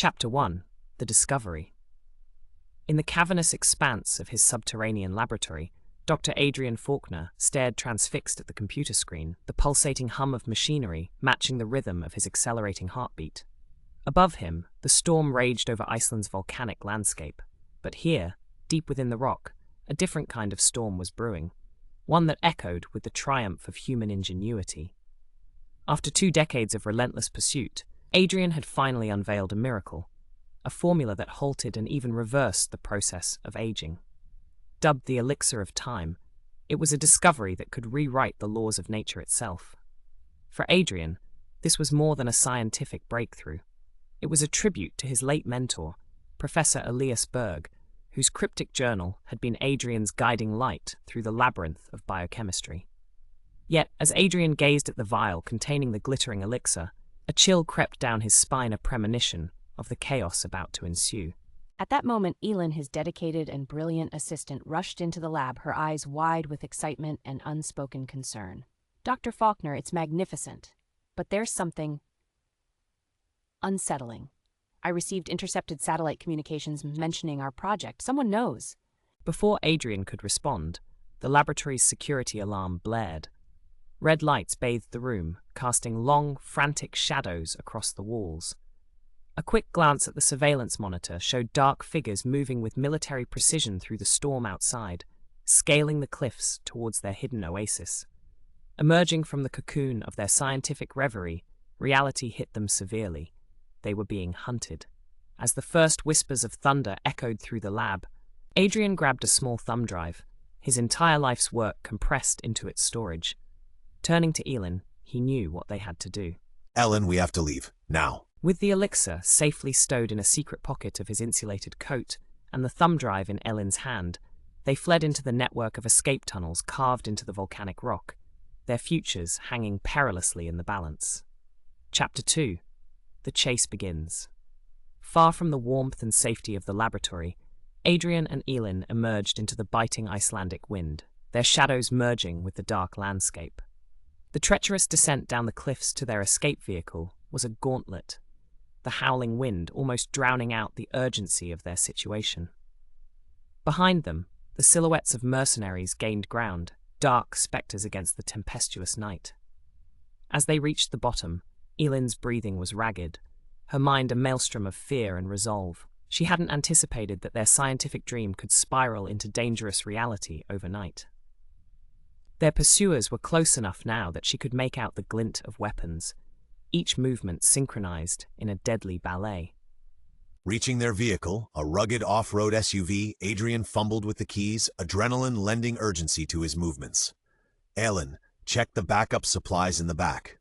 Chapter 1. The Discovery. In the cavernous expanse of his subterranean laboratory, Dr. Adrian Falkner stared transfixed at the computer screen, the pulsating hum of machinery matching the rhythm of his accelerating heartbeat. Above him, the storm raged over Iceland's volcanic landscape. But here, deep within the rock, a different kind of storm was brewing, one that echoed with the triumph of human ingenuity. After 2 decades of relentless pursuit, Adrian had finally unveiled a miracle, a formula that halted and even reversed the process of aging. Dubbed the Elixir of Time, it was a discovery that could rewrite the laws of nature itself. For Adrian, this was more than a scientific breakthrough. It was a tribute to his late mentor, Professor Elias Berg, whose cryptic journal had been Adrian's guiding light through the labyrinth of biochemistry. Yet, as Adrian gazed at the vial containing the glittering elixir, a chill crept down his spine, a premonition of the chaos about to ensue. At that moment, Elin, his dedicated and brilliant assistant, rushed into the lab, her eyes wide with excitement and unspoken concern. "Dr. Falkner, it's magnificent. But there's something unsettling. I received intercepted satellite communications mentioning our project. Someone knows." Before Adrian could respond, the laboratory's security alarm blared. Red lights bathed the room, casting long, frantic shadows across the walls. A quick glance at the surveillance monitor showed dark figures moving with military precision through the storm outside, scaling the cliffs towards their hidden oasis. Emerging from the cocoon of their scientific reverie, reality hit them severely. They were being hunted. As the first whispers of thunder echoed through the lab, Adrian grabbed a small thumb drive, his entire life's work compressed into its storage. Turning to Elin, he knew what they had to do. "Ellen, we have to leave. Now." With the elixir safely stowed in a secret pocket of his insulated coat and the thumb drive in Ellen's hand, they fled into the network of escape tunnels carved into the volcanic rock, their futures hanging perilously in the balance. Chapter 2. The chase begins. Far from the warmth and safety of the laboratory, Adrian and Elin emerged into the biting Icelandic wind, their shadows merging with the dark landscape. The treacherous descent down the cliffs to their escape vehicle was a gauntlet, the howling wind almost drowning out the urgency of their situation. Behind them, the silhouettes of mercenaries gained ground, dark spectres against the tempestuous night. As they reached the bottom, Elin's breathing was ragged, her mind a maelstrom of fear and resolve. She hadn't anticipated that their scientific dream could spiral into dangerous reality overnight. Their pursuers were close enough now that she could make out the glint of weapons, each movement synchronized in a deadly ballet. Reaching their vehicle, a rugged off-road SUV, Adrian fumbled with the keys, adrenaline lending urgency to his movements. "Ellen, check the backup supplies in the back.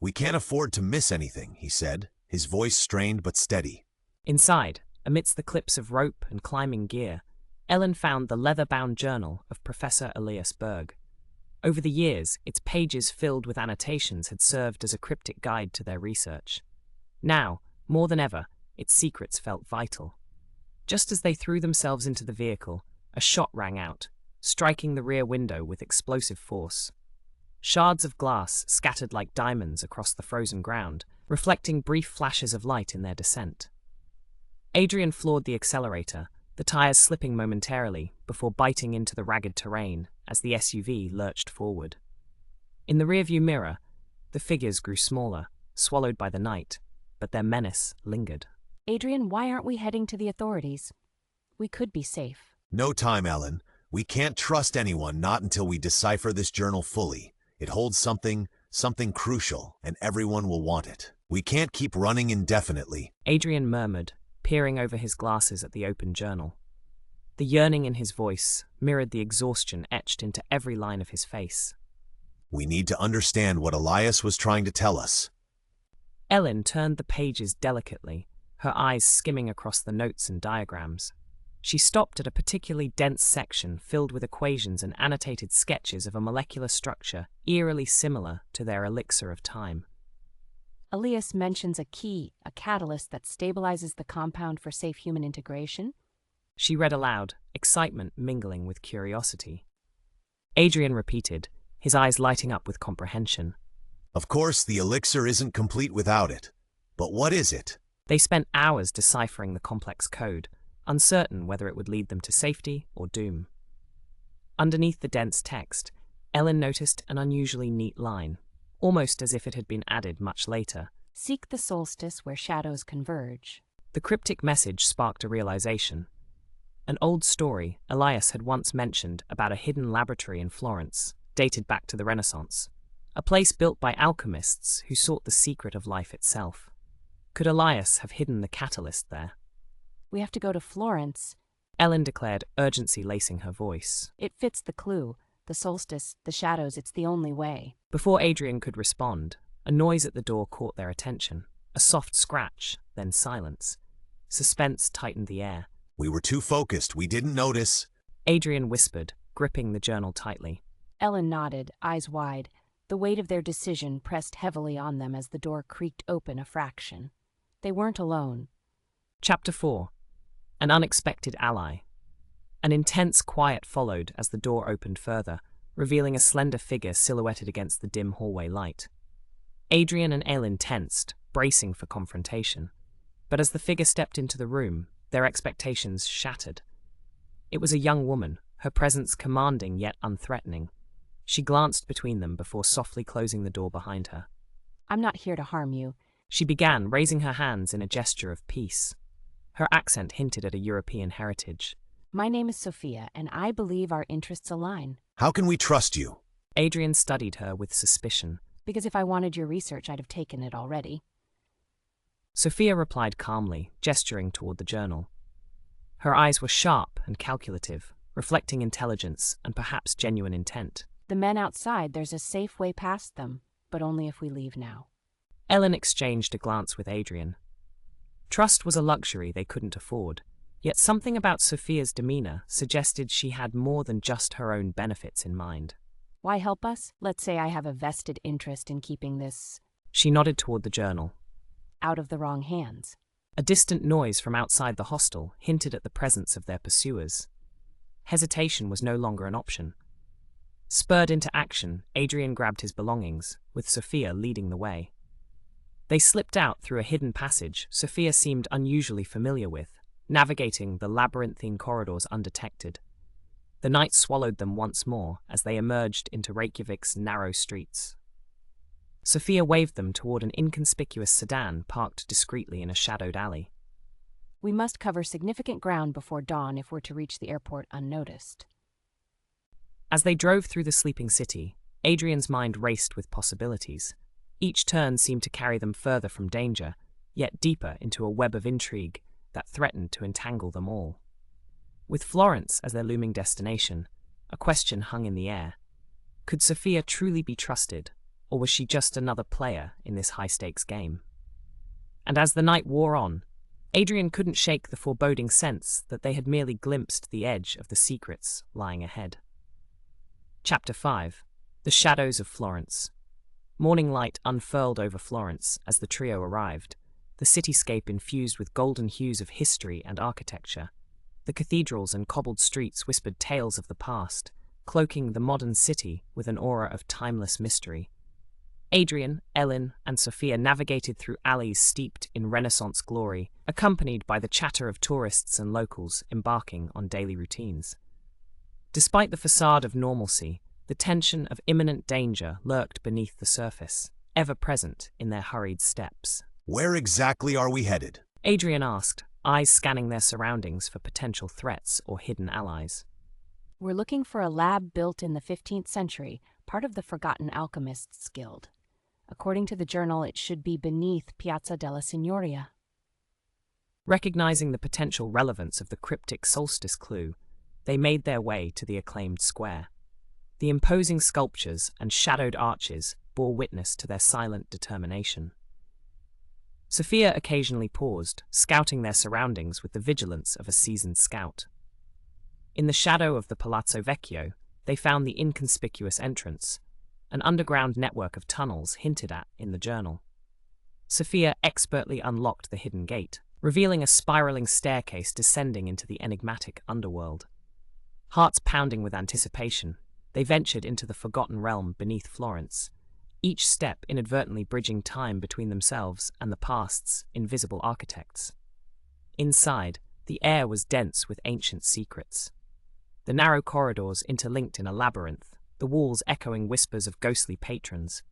We can't afford to miss anything," he said, his voice strained but steady. Inside, amidst the clips of rope and climbing gear, Ellen found the leather-bound journal of Professor Elias Berg. Over the years, its pages filled with annotations had served as a cryptic guide to their research. Now, more than ever, its secrets felt vital. Just as they threw themselves into the vehicle, a shot rang out, striking the rear window with explosive force. Shards of glass scattered like diamonds across the frozen ground, reflecting brief flashes of light in their descent. Adrian floored the accelerator, the tires slipping momentarily before biting into the ragged terrain as the SUV lurched forward. In the rearview mirror, the figures grew smaller, swallowed by the night, but their menace lingered. "Adrian, why aren't we heading to the authorities? We could be safe." "No time, Ellen. We can't trust anyone, not until we decipher this journal fully. It holds something crucial, and everyone will want it. We can't keep running indefinitely." Adrian murmured, peering over his glasses at the open journal. The yearning in his voice mirrored the exhaustion etched into every line of his face. "We need to understand what Elias was trying to tell us." Ellen turned the pages delicately, her eyes skimming across the notes and diagrams. She stopped at a particularly dense section filled with equations and annotated sketches of a molecular structure eerily similar to their Elixir of Time. "Elias mentions a key, a catalyst that stabilizes the compound for safe human integration." She read aloud, excitement mingling with curiosity. Adrian repeated, his eyes lighting up with comprehension. "Of course, the elixir isn't complete without it. But what is it? They spent hours deciphering the complex code, uncertain whether it would lead them to safety or doom. Underneath the dense text, Ellen noticed an unusually neat line, almost as if it had been added much later. Seek the solstice where shadows converge. The cryptic message sparked a realization. An old story Elias had once mentioned about a hidden laboratory in Florence, dated back to the Renaissance, a place built by alchemists who sought the secret of life itself. Could Elias have hidden the catalyst there? We have to go to Florence. Ellen declared, urgency lacing her voice. It fits the clue. The solstice, the shadows, it's the only way. Before Adrian could respond, a noise at the door caught their attention. A soft scratch, then silence. Suspense tightened the air. We were too focused, we didn't notice. Adrian whispered, gripping the journal tightly. Ellen nodded, eyes wide. The weight of their decision pressed heavily on them as the door creaked open a fraction. They weren't alone. Chapter 4. An unexpected ally. An intense quiet followed as the door opened further, revealing a slender figure silhouetted against the dim hallway light. Adrian and Ellen tensed, bracing for confrontation. But as the figure stepped into the room, their expectations shattered. It was a young woman, her presence commanding yet unthreatening. She glanced between them before softly closing the door behind her. I'm not here to harm you. She began, raising her hands in a gesture of peace. Her accent hinted at a European heritage. My name is Sophia, and I believe our interests align. How can we trust you? Adrian studied her with suspicion. Because if I wanted your research, I'd have taken it already. Sophia replied calmly, gesturing toward the journal. Her eyes were sharp and calculative, reflecting intelligence and perhaps genuine intent. The men outside, there's a safe way past them, but only if we leave now. Ellen exchanged a glance with Adrian. Trust was a luxury they couldn't afford, yet something about Sophia's demeanor suggested she had more than just her own benefits in mind. Why help us? Let's say I have a vested interest in keeping this... She nodded toward the journal. Out of the wrong hands. A distant noise from outside the hostel hinted at the presence of their pursuers. Hesitation was no longer an option. Spurred into action, Adrian grabbed his belongings, with Sophia leading the way. They slipped out through a hidden passage Sophia seemed unusually familiar with, navigating the labyrinthine corridors undetected. The night swallowed them once more as they emerged into Reykjavik's narrow streets. Sophia waved them toward an inconspicuous sedan parked discreetly in a shadowed alley. We must cover significant ground before dawn if we're to reach the airport unnoticed. As they drove through the sleeping city, Adrian's mind raced with possibilities. Each turn seemed to carry them further from danger, yet deeper into a web of intrigue that threatened to entangle them all. With Florence as their looming destination, a question hung in the air. Could Sophia truly be trusted, or was she just another player in this high-stakes game? And as the night wore on, Adrian couldn't shake the foreboding sense that they had merely glimpsed the edge of the secrets lying ahead. Chapter 5. The Shadows of Florence. Morning light unfurled over Florence as the trio arrived, the cityscape infused with golden hues of history and architecture. The cathedrals and cobbled streets whispered tales of the past, cloaking the modern city with an aura of timeless mystery. Adrian, Ellen, and Sophia navigated through alleys steeped in Renaissance glory, accompanied by the chatter of tourists and locals embarking on daily routines. Despite the facade of normalcy, the tension of imminent danger lurked beneath the surface, ever present in their hurried steps. Where exactly are we headed? Adrian asked, eyes scanning their surroundings for potential threats or hidden allies. We're looking for a lab built in the 15th century, part of the Forgotten Alchemists Guild. According to the journal, it should be beneath Piazza della Signoria. Recognizing the potential relevance of the cryptic solstice clue, they made their way to the acclaimed square. The imposing sculptures and shadowed arches bore witness to their silent determination. Sophia occasionally paused, scouting their surroundings with the vigilance of a seasoned scout. In the shadow of the Palazzo Vecchio, they found the inconspicuous entrance, an underground network of tunnels hinted at in the journal. Sophia expertly unlocked the hidden gate, revealing a spiraling staircase descending into the enigmatic underworld. Hearts pounding with anticipation, they ventured into the forgotten realm beneath Florence, each step inadvertently bridging time between themselves and the past's invisible architects. Inside, the air was dense with ancient secrets. The narrow corridors interlinked in a labyrinth, the walls echoing whispers of ghostly patrons.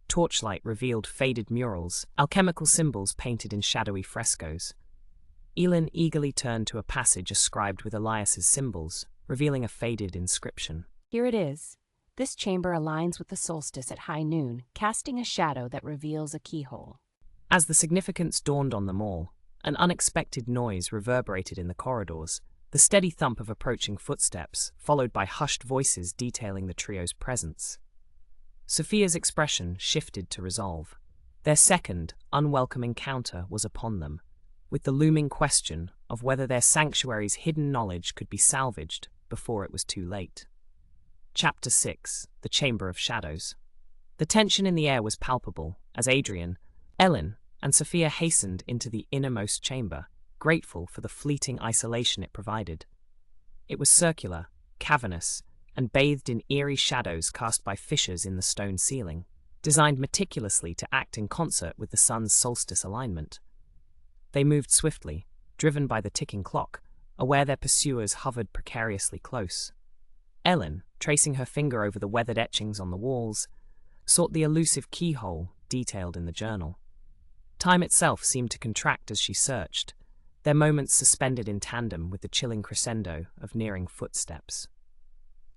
Torchlight revealed faded murals, alchemical symbols painted in shadowy frescoes. Elin eagerly turned to a passage inscribed with Elias's symbols, revealing a faded inscription. Here it is. This chamber aligns with the solstice at high noon, casting a shadow that reveals a keyhole. As the significance dawned on them all, an unexpected noise reverberated in the corridors, the steady thump of approaching footsteps, followed by hushed voices detailing the trio's presence. Sophia's expression shifted to resolve. Their second, unwelcome encounter was upon them, with the looming question of whether their sanctuary's hidden knowledge could be salvaged before it was too late. Chapter 6: The Chamber of Shadows. The tension in the air was palpable as Adrian, Elin, and Sophia hastened into the innermost chamber, grateful for the fleeting isolation it provided. It was circular, cavernous, and bathed in eerie shadows cast by fissures in the stone ceiling, designed meticulously to act in concert with the sun's solstice alignment. They moved swiftly, driven by the ticking clock, aware their pursuers hovered precariously close. Elin, tracing her finger over the weathered etchings on the walls, sought the elusive keyhole detailed in the journal. Time itself seemed to contract as she searched, their moments suspended in tandem with the chilling crescendo of nearing footsteps.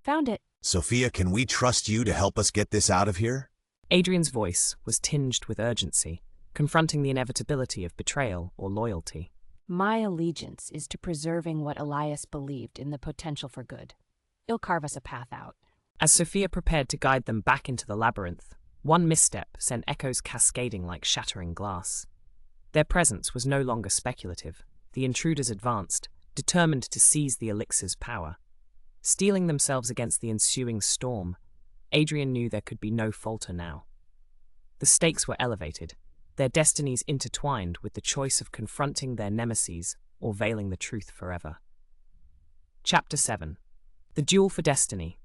Found it. Sophia, can we trust you to help us get this out of here? Adrian's voice was tinged with urgency, confronting the inevitability of betrayal or loyalty. My allegiance is to preserving what Elias believed in the potential for good. He'll carve us a path out. As Sophia prepared to guide them back into the labyrinth, one misstep sent echoes cascading like shattering glass. Their presence was no longer speculative. The intruders advanced, determined to seize the elixir's power. Steeling themselves against the ensuing storm, Adrian knew there could be no falter now. The stakes were elevated, their destinies intertwined with the choice of confronting their nemeses or veiling the truth forever. Chapter 7: The Duel for Destiny.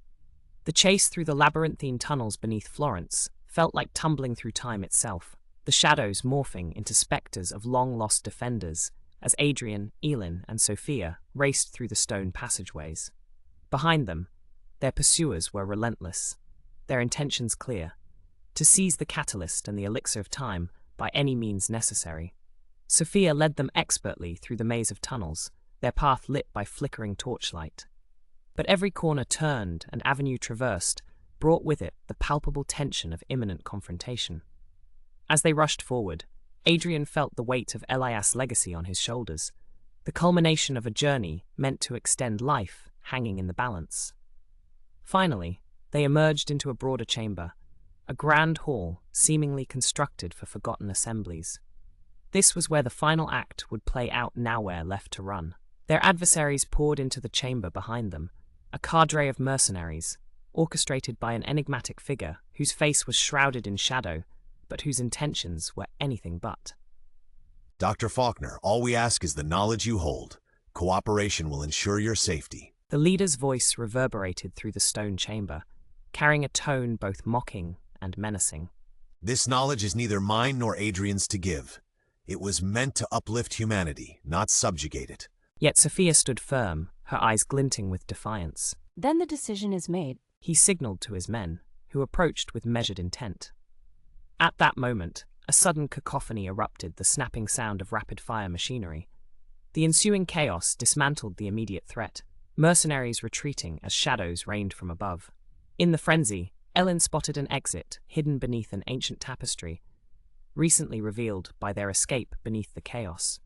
The chase through the labyrinthine tunnels beneath Florence felt like tumbling through time itself, the shadows morphing into spectres of long-lost defenders as Adrian, Elin, and Sophia raced through the stone passageways. Behind them, their pursuers were relentless, their intentions clear: to seize the catalyst and the elixir of time by any means necessary. Sophia led them expertly through the maze of tunnels, their path lit by flickering torchlight. But every corner turned and avenue traversed brought with it the palpable tension of imminent confrontation. As they rushed forward, Adrian felt the weight of Elias' legacy on his shoulders, the culmination of a journey meant to extend life hanging in the balance. Finally, they emerged into a broader chamber, a grand hall seemingly constructed for forgotten assemblies. This was where the final act would play out, nowhere left to run. Their adversaries poured into the chamber behind them, a cadre of mercenaries, orchestrated by an enigmatic figure whose face was shrouded in shadow, but whose intentions were anything but. Dr. Falkner, all we ask is the knowledge you hold. Cooperation will ensure your safety. The leader's voice reverberated through the stone chamber, carrying a tone both mocking and menacing. This knowledge is neither mine nor Adrian's to give. It was meant to uplift humanity, not subjugate it. Yet Sophia stood firm, her eyes glinting with defiance. Then the decision is made. He signaled to his men, who approached with measured intent. At that moment, a sudden cacophony erupted, the snapping sound of rapid-fire machinery. The ensuing chaos dismantled the immediate threat, mercenaries retreating as shadows rained from above. In the frenzy, Elin spotted an exit hidden beneath an ancient tapestry, recently revealed by their escape beneath the chaos.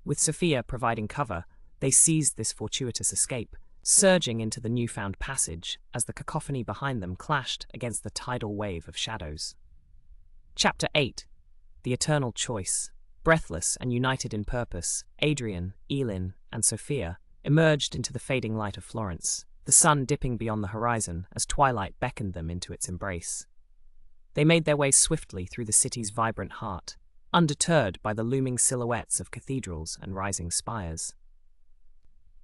With Sophia providing cover, they seized this fortuitous escape, surging into the newfound passage as the cacophony behind them clashed against the tidal wave of shadows. Chapter 8: The Eternal Choice. Breathless and united in purpose, Adrian, Elin, and Sophia emerged into the fading light of Florence, the sun dipping beyond the horizon as twilight beckoned them into its embrace. They made their way swiftly through the city's vibrant heart, undeterred by the looming silhouettes of cathedrals and rising spires.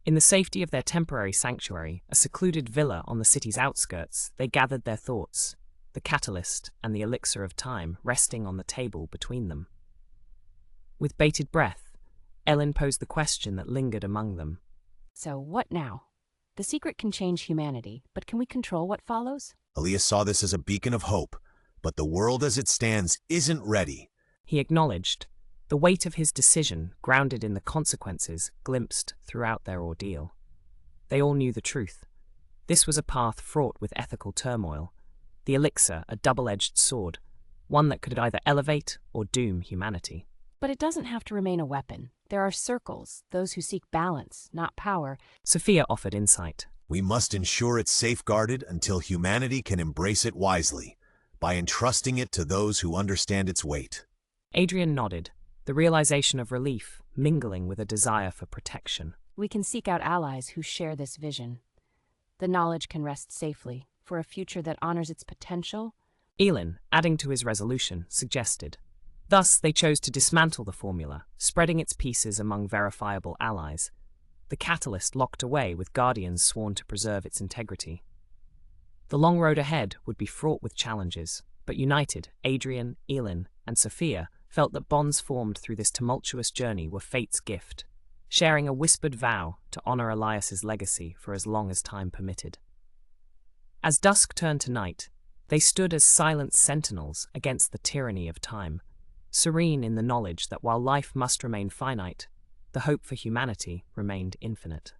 In the safety of their temporary sanctuary, a secluded villa on the city's outskirts, they gathered their thoughts, the catalyst and the elixir of time resting on the table between them. With bated breath, Ellen posed the question that lingered among them. So what now? The secret can change humanity, but can we control what follows? Elias saw this as a beacon of hope, but the world as it stands isn't ready. He acknowledged, the weight of his decision grounded in the consequences glimpsed throughout their ordeal. They all knew the truth. This was a path fraught with ethical turmoil, the elixir a double-edged sword, one that could either elevate or doom humanity. But it doesn't have to remain a weapon. There are circles, those who seek balance, not power. Sophia offered insight. We must ensure it's safeguarded until humanity can embrace it wisely, by entrusting it to those who understand its weight. Adrian nodded, the realization of relief mingling with a desire for protection. We can seek out allies who share this vision. The knowledge can rest safely for a future that honors its potential. Elin, adding to his resolution, suggested. Thus, they chose to dismantle the formula, spreading its pieces among verifiable allies. The catalyst locked away with guardians sworn to preserve its integrity. The long road ahead would be fraught with challenges, but united, Adrian, Elin, and Sophia felt that bonds formed through this tumultuous journey were fate's gift, sharing a whispered vow to honor Elias's legacy for as long as time permitted. As dusk turned to night, they stood as silent sentinels against the tyranny of time, serene in the knowledge that while life must remain finite, the hope for humanity remained infinite.